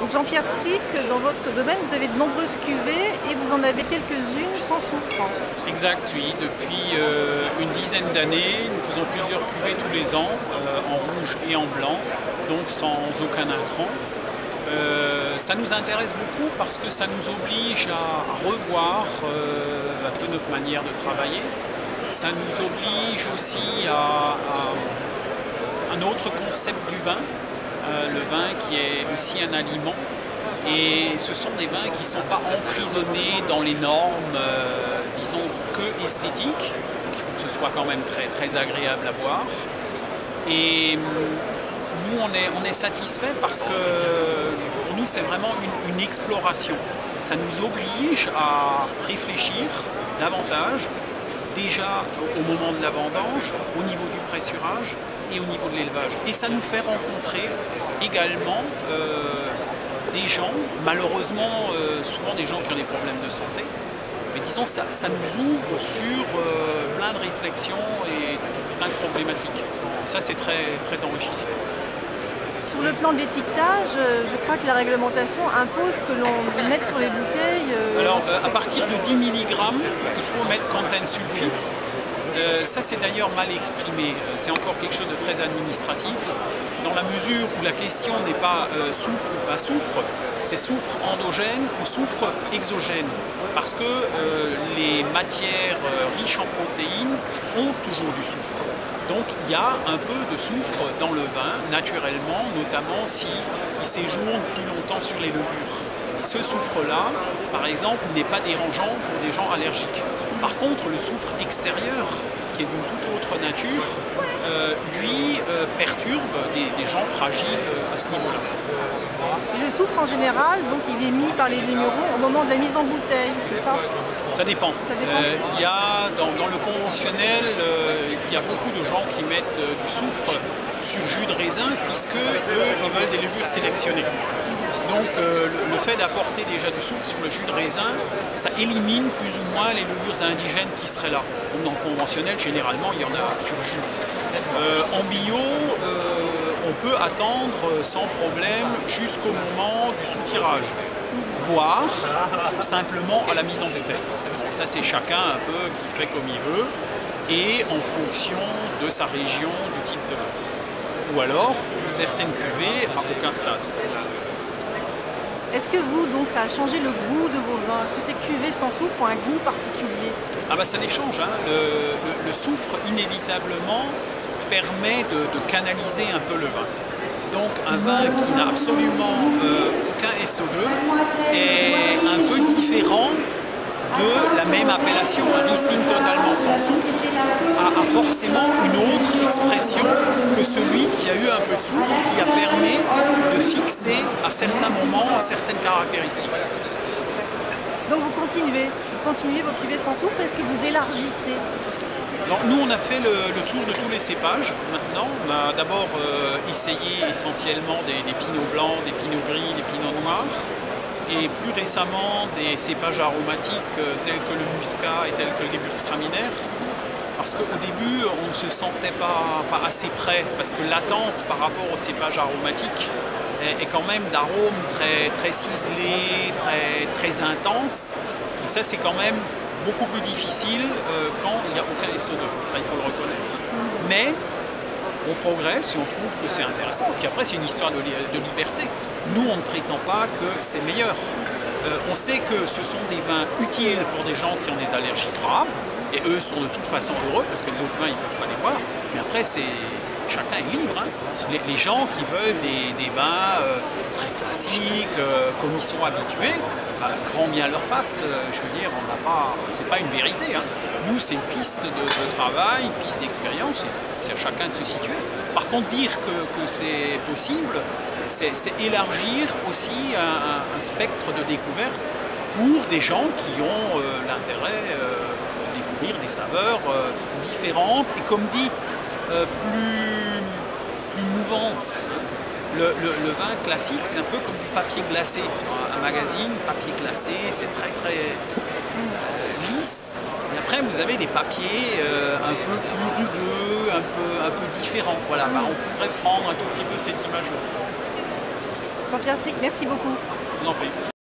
Donc Jean-Pierre Frick, dans votre domaine, vous avez de nombreuses cuvées et vous en avez quelques-unes sans soufre. Exact, oui. Depuis une dizaine d'années, nous faisons plusieurs cuvées tous les ans, en rouge et en blanc, donc sans aucun intrant. Ça nous intéresse beaucoup parce que ça nous oblige à revoir un peu notre manière de travailler. Ça nous oblige aussi à un autre concept du vin, le vin qui est aussi un aliment. Et ce sont des vins qui ne sont pas emprisonnés dans les normes, disons, que esthétiques. Donc il faut que ce soit quand même très, très agréable à boire. Et nous, on est satisfait parce que pour nous, c'est vraiment une exploration. Ça nous oblige à réfléchir davantage, déjà au moment de la vendange, au niveau du pressurage et au niveau de l'élevage. Et ça nous fait rencontrer également des gens, malheureusement souvent des gens qui ont des problèmes de santé, mais disons ça nous ouvre sur plein de réflexions et plein de problématiques. Ça c'est très, très enrichissant. Sur le plan de l'étiquetage, je crois que la réglementation impose que l'on mette sur les bouteilles... Alors à partir de 10 mg, il faut mettre content sulfite. Ça c'est d'ailleurs mal exprimé, c'est encore quelque chose de très administratif, dans la mesure où la question n'est pas soufre ou pas soufre, c'est soufre endogène ou soufre exogène, parce que les matières riches en protéines ont toujours du soufre. Donc il y a un peu de soufre dans le vin, naturellement, notamment s'il séjourne plus longtemps sur les levures. Et ce soufre-là, par exemple, n'est pas dérangeant pour des gens allergiques. Par contre, le soufre extérieur, qui est d'une toute autre nature, lui perturbe des gens fragiles à ce niveau-là. Le soufre en général, donc il est mis par les vignerons au moment de la mise en bouteille, c'est ça? Ça dépend. Il y a dans le conventionnel, il y a beaucoup de gens qui mettent du soufre sur jus de raisin, puisque eux, ils veulent des levures sélectionnées. Donc le fait d'apporter déjà du soufre sur le jus de raisin, ça élimine plus ou moins les levures indigènes qui seraient là. Donc dans le conventionnel, généralement, il y en a sur le jus. En bio, on peut attendre sans problème jusqu'au moment du sous-tirage, voire simplement à la mise en bouteille. Ça c'est chacun un peu qui fait comme il veut et en fonction de sa région, du type de vin. Ou alors, certaines cuvées à aucun stade. Est-ce que vous, donc, ça a changé le goût de vos vins? Est-ce que ces cuvées sans soufre ont un goût particulier? Ah bah ça les change, hein. Le soufre, inévitablement, permet de canaliser un peu le vin. Donc un vin qui n'a absolument aucun SO2 est un peu différent de la même appellation. Un Riesling totalement sans soufre a forcément une autre expression que celui qui a eu un peu de soufre, qui a permis de fixer à certains moments certaines caractéristiques. Donc vous continuez vos cuvées sans soufre, est-ce que vous élargissez? Alors, nous on a fait le tour de tous les cépages maintenant. On a d'abord essayé essentiellement des pinots blancs, des pinots gris, des pinots noirs. Et plus récemment des cépages aromatiques tels que le muscat et tels que le gewürztraminer, parce qu'au début on ne se sentait pas assez près, parce que l'attente par rapport aux cépages aromatiques est quand même d'arômes très, très ciselés, très, très intenses, et ça c'est quand même beaucoup plus difficile quand il n'y a aucun SO2, ça il faut le reconnaître. Mais on progresse et on trouve que c'est intéressant. Puis après, c'est une histoire de liberté. Nous, on ne prétend pas que c'est meilleur. On sait que ce sont des vins utiles pour des gens qui ont des allergies graves, et eux sont de toute façon heureux, parce que les autres vins, ils ne peuvent pas les boire. Mais après, chacun est libre. Hein. Les gens qui veulent des vins très classiques, comme ils sont habitués, bah, grand bien leur face. Je veux dire, c'est pas une vérité. Hein. Nous, c'est une piste de travail, une piste d'expérience, c'est à chacun de se situer. Par contre, dire que c'est possible, c'est élargir aussi un spectre de découverte pour des gens qui ont l'intérêt de découvrir des saveurs différentes et, comme dit, plus mouvantes. Le vin classique, c'est un peu comme du papier glacé. Sur un magazine, papier glacé, c'est très très lisse. Et après, vous avez des papiers un peu plus rugueux, un peu différents. Voilà, bah, on pourrait prendre un tout petit peu cette image-là. Jean-Pierre Frick, merci beaucoup. Je vous en prie.